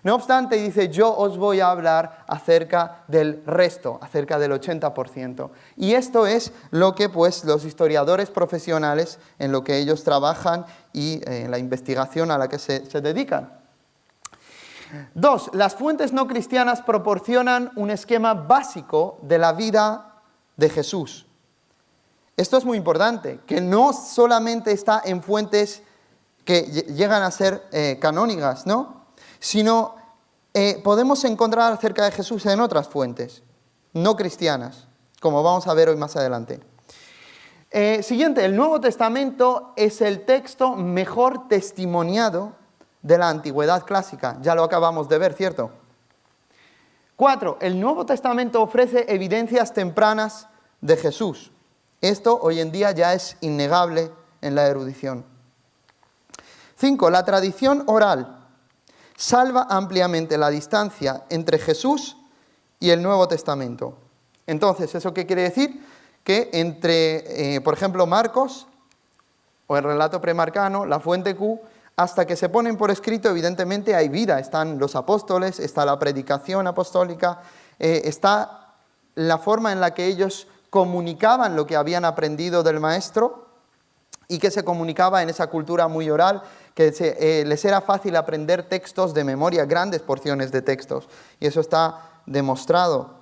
[SPEAKER 2] No obstante, dice, yo os voy a hablar acerca del resto, acerca del 80%. Y esto es lo que pues, los historiadores profesionales, en lo que ellos trabajan y en la investigación a la que se dedican. 2. Las fuentes no cristianas proporcionan un esquema básico de la vida de Jesús. Esto es muy importante, que no solamente está en fuentes que llegan a ser canónicas, ¿no?, sino podemos encontrar acerca de Jesús en otras fuentes, no cristianas, como vamos a ver hoy más adelante. Siguiente, el Nuevo Testamento es el texto mejor testimoniado de la Antigüedad clásica, ya lo acabamos de ver, ¿cierto? 4, el Nuevo Testamento ofrece evidencias tempranas de Jesús. Esto hoy en día ya es innegable en la erudición. 5, la tradición oral salva ampliamente la distancia entre Jesús y el Nuevo Testamento. Entonces, ¿eso qué quiere decir? Que entre, por ejemplo, Marcos, o el relato premarcano, la fuente Q, hasta que se ponen por escrito, evidentemente hay vida. Están los apóstoles, está la predicación apostólica, está la forma en la que ellos comunicaban lo que habían aprendido del maestro y que se comunicaba en esa cultura muy oral, que les era fácil aprender textos de memoria, grandes porciones de textos, y eso está demostrado.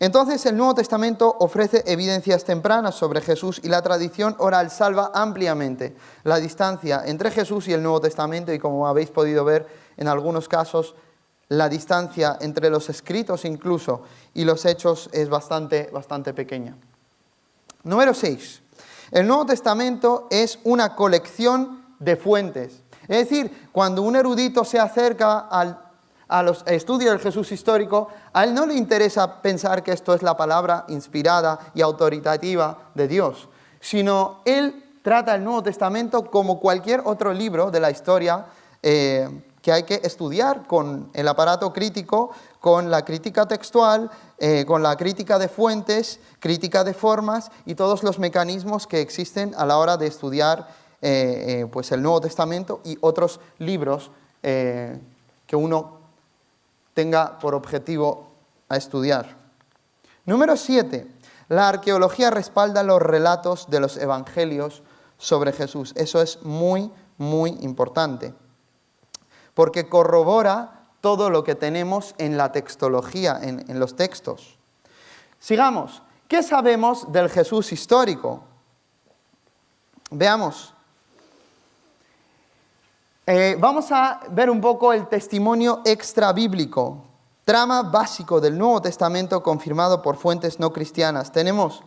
[SPEAKER 2] Entonces el Nuevo Testamento ofrece evidencias tempranas sobre Jesús y la tradición oral salva ampliamente la distancia entre Jesús y el Nuevo Testamento y, como habéis podido ver, en algunos casos la distancia entre los escritos incluso y los hechos es bastante pequeña. Número 6. El Nuevo Testamento es una colección de fuentes. Es decir, cuando un erudito se acerca a los estudios del Jesús histórico, a él no le interesa pensar que esto es la palabra inspirada y autoritativa de Dios, sino él trata el Nuevo Testamento como cualquier otro libro de la historia que hay que estudiar con el aparato crítico, con la crítica textual, con la crítica de fuentes, crítica de formas y todos los mecanismos que existen a la hora de estudiar pues el Nuevo Testamento y otros libros que uno tenga por objetivo a estudiar. Número 7. La arqueología respalda los relatos de los evangelios sobre Jesús. Eso es muy, muy importante, porque corrobora todo lo que tenemos en la textología, en los textos. Sigamos. ¿Qué sabemos del Jesús histórico? Veamos. Vamos a ver un poco el testimonio extrabíblico, trama básico del Nuevo Testamento confirmado por fuentes no cristianas. Tenemos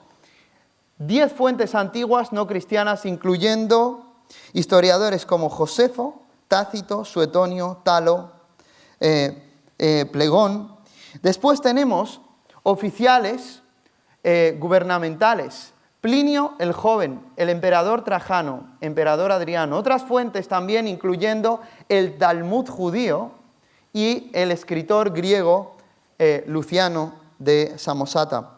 [SPEAKER 2] 10 fuentes antiguas no cristianas, incluyendo historiadores como Josefo, Tácito, Suetonio, Talo, Plegón. Después tenemos oficiales gubernamentales. Plinio el Joven, el emperador Trajano, emperador Adriano. Otras fuentes también, incluyendo el Talmud judío y el escritor griego Luciano de Samosata.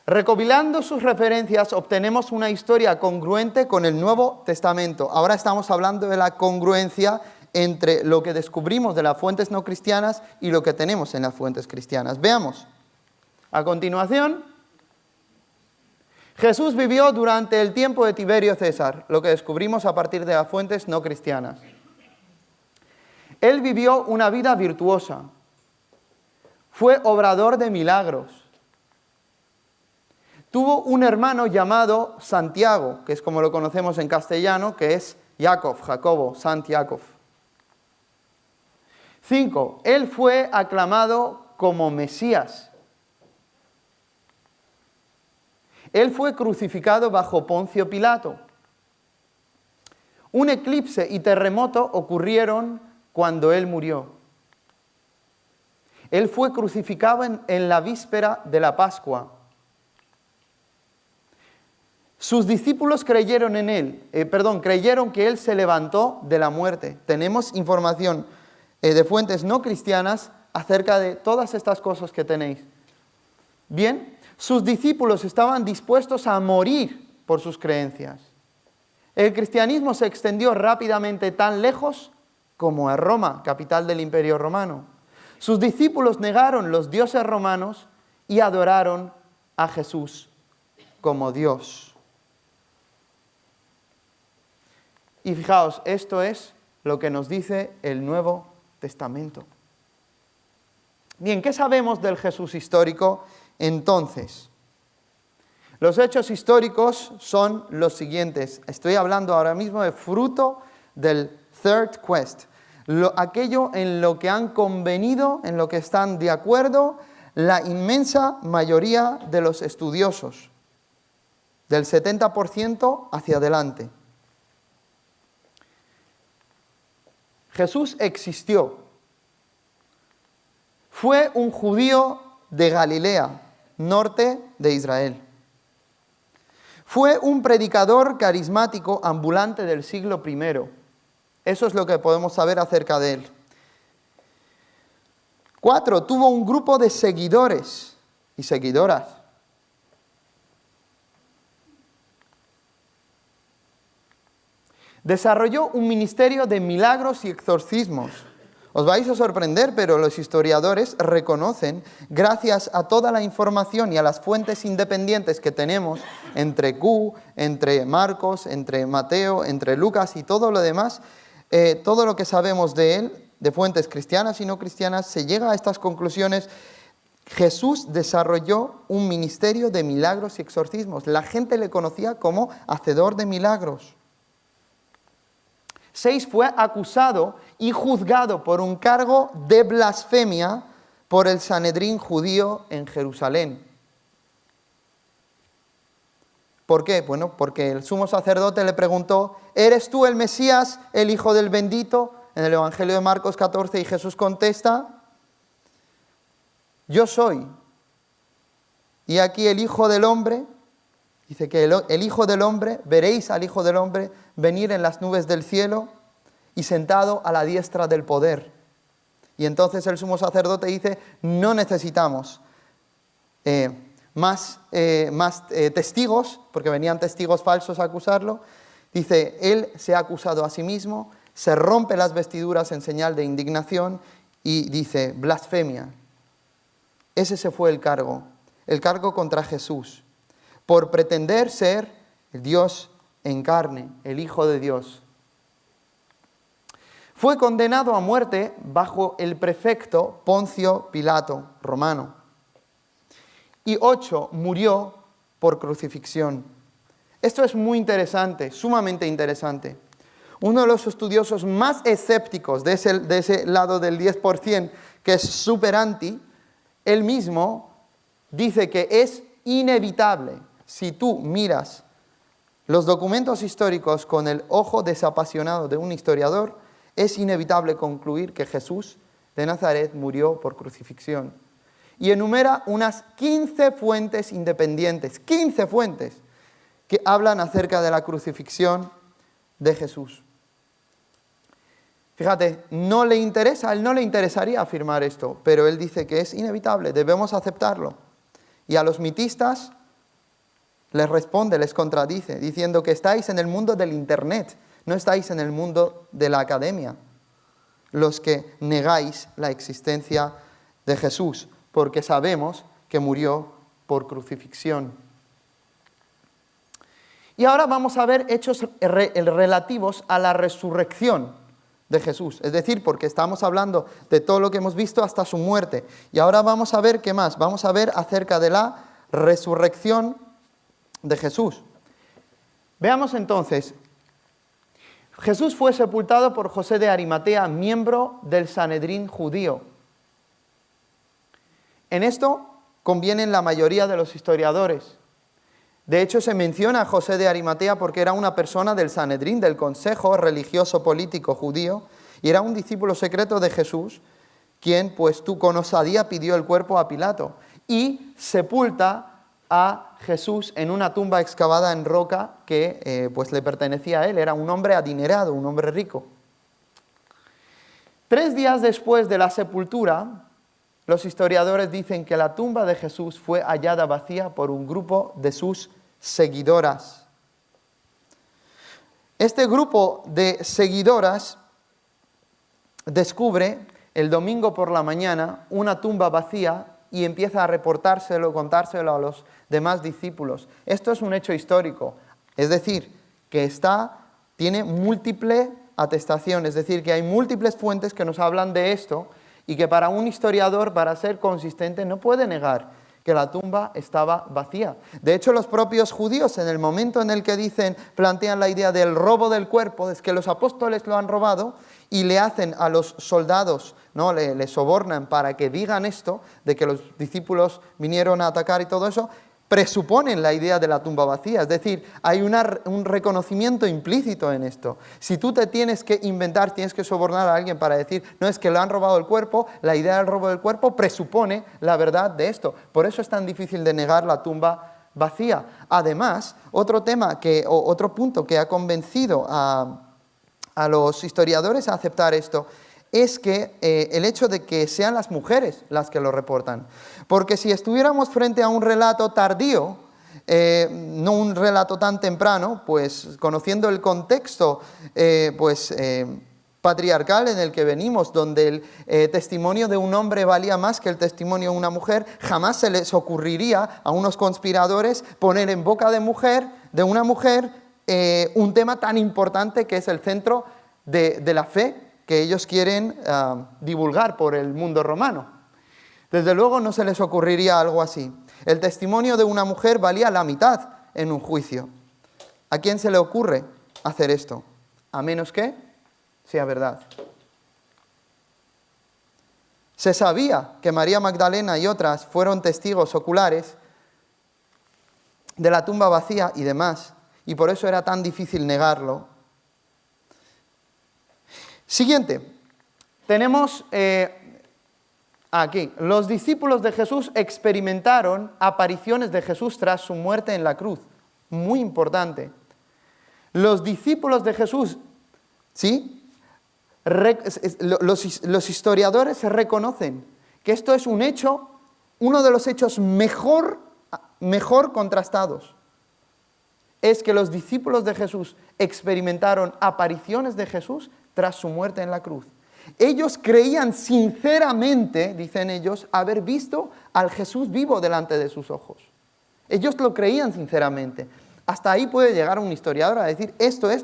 [SPEAKER 2] Recopilando sus referencias, obtenemos una historia congruente con el Nuevo Testamento. Ahora estamos hablando de la congruencia entre lo que descubrimos de las fuentes no cristianas y lo que tenemos en las fuentes cristianas. Veamos. A continuación, Jesús vivió durante el tiempo de Tiberio César, lo que descubrimos a partir de las fuentes no cristianas. Él vivió una vida virtuosa, fue obrador de milagros, tuvo un hermano llamado Santiago, que es como lo conocemos en castellano, que es Jacobo, Santiago. 5. Él fue aclamado como Mesías. Él fue crucificado bajo Poncio Pilato. Un eclipse y terremoto ocurrieron cuando él murió. Él fue crucificado en la víspera de la Pascua. Sus discípulos creyeron en él, creyeron que él se levantó de la muerte. Tenemos información de fuentes no cristianas acerca de todas estas cosas que tenéis. Bien, sus discípulos estaban dispuestos a morir por sus creencias. El cristianismo se extendió rápidamente tan lejos como a Roma, capital del Imperio Romano. Sus discípulos negaron los dioses romanos y adoraron a Jesús como Dios. Y fijaos, esto es lo que nos dice el Nuevo Testamento. Bien, ¿qué sabemos del Jesús histórico entonces? Los hechos históricos son los siguientes. Estoy hablando ahora mismo de fruto del Third Quest. Aquello en lo que han convenido, en lo que están de acuerdo la inmensa mayoría de los estudiosos, del 70% hacia adelante. Jesús existió. Fue un judío de Galilea, norte de Israel. Fue un predicador carismático ambulante del siglo I. Eso es lo que podemos saber acerca de él. 4. Tuvo un grupo de seguidores y seguidoras. Desarrolló un ministerio de milagros y exorcismos. Os vais a sorprender, pero los historiadores reconocen, gracias a toda la información y a las fuentes independientes que tenemos entre Q, entre Marcos, entre Mateo, entre Lucas y todo lo demás, todo lo que sabemos de él, de fuentes cristianas y no cristianas, se llega a estas conclusiones. Jesús desarrolló un ministerio de milagros y exorcismos. La gente le conocía como hacedor de milagros. 6. Fue acusado y juzgado por un cargo de blasfemia por el Sanedrín judío en Jerusalén. ¿Por qué? Bueno, porque el sumo sacerdote le preguntó: ¿eres tú el Mesías, el Hijo del Bendito? En el Evangelio de Marcos 14, y Jesús contesta: yo soy. Y aquí el Hijo del Hombre, dice que el Hijo del Hombre, veréis al Hijo del Hombre venir en las nubes del cielo y sentado a la diestra del poder. Y entonces el sumo sacerdote dice: no necesitamos más testigos, porque venían testigos falsos a acusarlo. Dice, él se ha acusado a sí mismo, se rompe las vestiduras en señal de indignación y dice: blasfemia. Ese fue el cargo contra Jesús, por pretender ser el Dios en carne, el Hijo de Dios. Fue condenado a muerte bajo el prefecto Poncio Pilato, romano. Y 8, murió por crucifixión. Esto es muy interesante, sumamente interesante. Uno de los estudiosos más escépticos de ese lado del 10%, que es súper anti, él mismo dice que es inevitable, si tú miras los documentos históricos con el ojo desapasionado de un historiador, es inevitable concluir que Jesús de Nazaret murió por crucifixión. Y enumera unas 15 fuentes independientes, 15 fuentes, que hablan acerca de la crucifixión de Jesús. Fíjate, a él no le interesaría afirmar esto, pero él dice que es inevitable, debemos aceptarlo. Y a los mitistas les responde, les contradice, diciendo que estáis en el mundo del Internet, no estáis en el mundo de la academia, los que negáis la existencia de Jesús, porque sabemos que murió por crucifixión. Y ahora vamos a ver hechos relativos a la resurrección de Jesús. Es decir, porque estamos hablando de todo lo que hemos visto hasta su muerte. Y ahora vamos a ver qué más. Vamos a ver acerca de la resurrección de Jesús. Veamos entonces. Jesús fue sepultado por José de Arimatea, miembro del Sanedrín judío. En esto convienen la mayoría de los historiadores. De hecho, se menciona a José de Arimatea porque era una persona del Sanedrín, del Consejo Religioso Político Judío, y era un discípulo secreto de Jesús, quien, pues, con osadía pidió el cuerpo a Pilato y sepulta a Jesús en una tumba excavada en roca que pues le pertenecía a él. Era un hombre adinerado, un hombre rico. 3 días después de la sepultura, los historiadores dicen que la tumba de Jesús fue hallada vacía por un grupo de sus seguidoras. Este grupo de seguidoras descubre el domingo por la mañana una tumba vacía y empieza a contárselo a los demás discípulos. Esto es un hecho histórico, es decir, que tiene múltiple atestación, es decir, que hay múltiples fuentes que nos hablan de esto y que para un historiador, para ser consistente, no puede negar que la tumba estaba vacía. De hecho, los propios judíos, en el momento en el que plantean la idea del robo del cuerpo, es que los apóstoles lo han robado y le hacen a los soldados, ¿no? Le sobornan para que digan esto, de que los discípulos vinieron a atacar y todo eso, presuponen la idea de la tumba vacía, es decir, hay un reconocimiento implícito en esto. Si tú te tienes que inventar, tienes que sobornar a alguien para decir, no, es que le han robado el cuerpo, la idea del robo del cuerpo presupone la verdad de esto. Por eso es tan difícil de negar la tumba vacía. Además, otro punto que ha convencido a los historiadores a aceptar esto es que el hecho de que sean las mujeres las que lo reportan. Porque si estuviéramos frente a un relato tardío, no un relato tan temprano, pues conociendo el contexto patriarcal en el que venimos, donde el testimonio de un hombre valía más que el testimonio de una mujer, jamás se les ocurriría a unos conspiradores poner en boca de una mujer un tema tan importante que es el centro de la fe que ellos quieren divulgar por el mundo romano. Desde luego no se les ocurriría algo así. El testimonio de una mujer valía la mitad en un juicio. ¿A quién se le ocurre hacer esto? A menos que sea verdad. Se sabía que María Magdalena y otras fueron testigos oculares de la tumba vacía y demás, y por eso era tan difícil negarlo. Siguiente, tenemos aquí, los discípulos de Jesús experimentaron apariciones de Jesús tras su muerte en la cruz. Muy importante. Los discípulos de Jesús, ¿sí? Los historiadores reconocen que esto es un hecho, uno de los hechos mejor contrastados. Es que los discípulos de Jesús experimentaron apariciones de Jesús tras su muerte en la cruz. Ellos creían sinceramente, dicen ellos, haber visto al Jesús vivo delante de sus ojos. Ellos lo creían sinceramente. Hasta ahí puede llegar un historiador a decir, esto es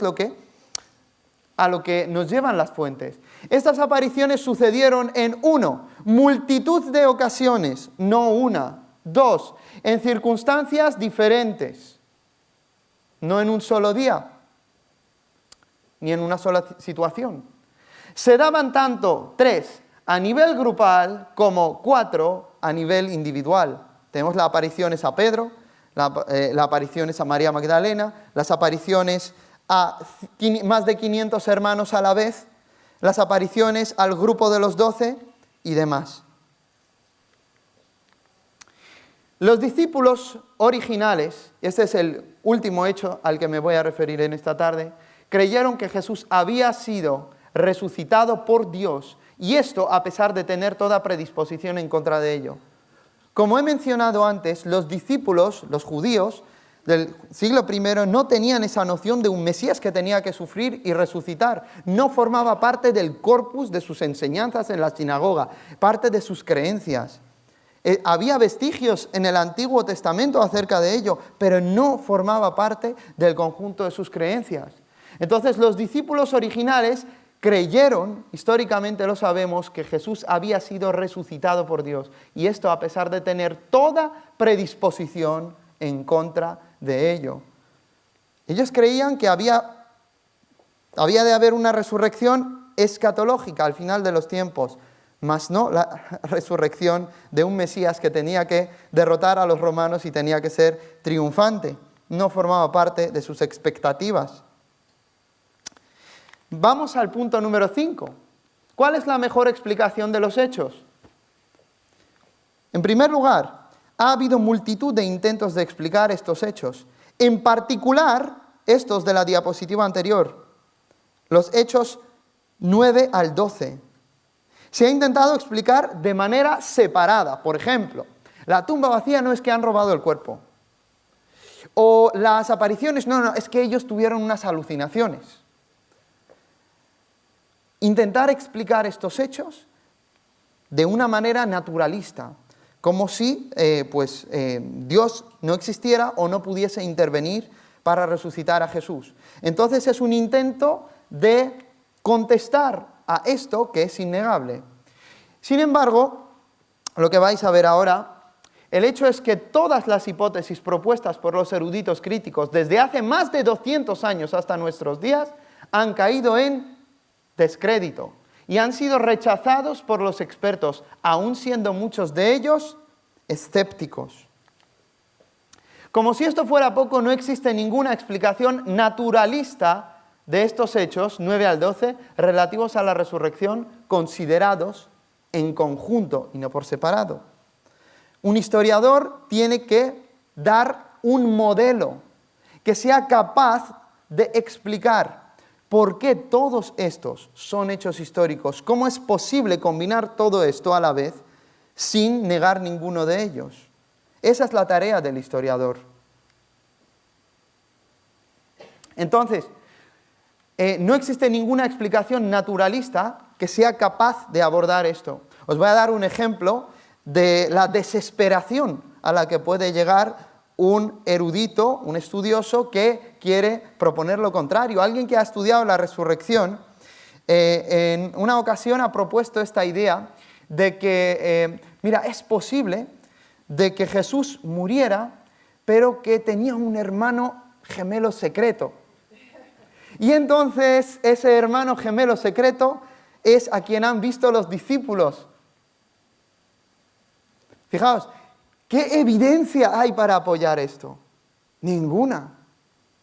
[SPEAKER 2] a lo que nos llevan las fuentes. Estas apariciones sucedieron en 1, multitud de ocasiones, no una. 2, en circunstancias diferentes, no en un solo día, ni en una sola situación. Se daban tanto 3 a nivel grupal como 4 a nivel individual. Tenemos las apariciones a Pedro, las apariciones a María Magdalena, las apariciones a más de 500 hermanos a la vez, las apariciones al grupo de los 12 y demás. Los discípulos originales, este es el último hecho al que me voy a referir en esta tarde, creyeron que Jesús había sido resucitado por Dios, y esto a pesar de tener toda predisposición en contra de ello. Como he mencionado antes, los discípulos, los judíos del siglo I, no tenían esa noción de un Mesías que tenía que sufrir y resucitar. No formaba parte del corpus de sus enseñanzas en la sinagoga, parte de sus creencias. Había vestigios en el Antiguo Testamento acerca de ello, pero no formaba parte del conjunto de sus creencias. Entonces los discípulos originales creyeron, históricamente lo sabemos, que Jesús había sido resucitado por Dios. Y esto a pesar de tener toda predisposición en contra de ello. Ellos creían que había de haber una resurrección escatológica al final de los tiempos, mas no la resurrección de un Mesías que tenía que derrotar a los romanos y tenía que ser triunfante. No formaba parte de sus expectativas. Vamos al punto número 5. ¿Cuál es la mejor explicación de los hechos? En primer lugar, ha habido multitud de intentos de explicar estos hechos. En particular, estos de la diapositiva anterior, los hechos 9 al 12. Se ha intentado explicar de manera separada. Por ejemplo, la tumba vacía no es que han robado el cuerpo. O las apariciones, no, es que ellos tuvieron unas alucinaciones. Intentar explicar estos hechos de una manera naturalista, como si Dios no existiera o no pudiese intervenir para resucitar a Jesús. Entonces es un intento de contestar a esto que es innegable. Sin embargo, lo que vais a ver ahora, el hecho es que todas las hipótesis propuestas por los eruditos críticos desde hace más de 200 años hasta nuestros días han caído en descrédito y han sido rechazados por los expertos, aun siendo muchos de ellos escépticos. Como si esto fuera poco, no existe ninguna explicación naturalista de estos hechos, 9 al 12, relativos a la resurrección, considerados en conjunto y no por separado. Un historiador tiene que dar un modelo que sea capaz de explicar por qué todos estos son hechos históricos, cómo es posible combinar todo esto a la vez sin negar ninguno de ellos. Esa es la tarea del historiador. Entonces, no existe ninguna explicación naturalista que sea capaz de abordar esto. Os voy a dar un ejemplo de la desesperación a la que puede llegar un erudito, un estudioso que quiere proponer lo contrario. Alguien que ha estudiado la resurrección, en una ocasión ha propuesto esta idea de que, es posible de que Jesús muriera, pero que tenía un hermano gemelo secreto. Y entonces ese hermano gemelo secreto es a quien han visto los discípulos. Fijaos, ¿qué evidencia hay para apoyar esto? Ninguna.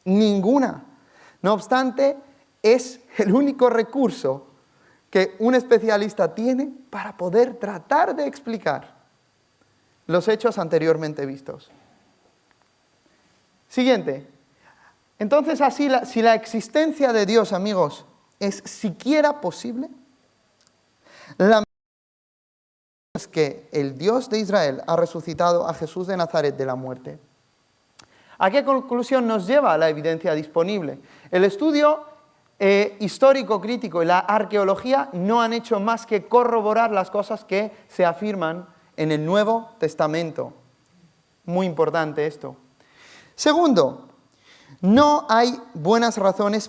[SPEAKER 2] No obstante, es el único recurso que un especialista tiene para poder tratar de explicar los hechos anteriormente vistos. Siguiente. Entonces, así, si la existencia de Dios, amigos, es siquiera posible, la es que el Dios de Israel ha resucitado a Jesús de Nazaret de la muerte. ¿A qué conclusión nos lleva la evidencia disponible? El estudio histórico crítico y la arqueología no han hecho más que corroborar las cosas que se afirman en el Nuevo Testamento. Muy importante esto. Segundo, no hay buenas razones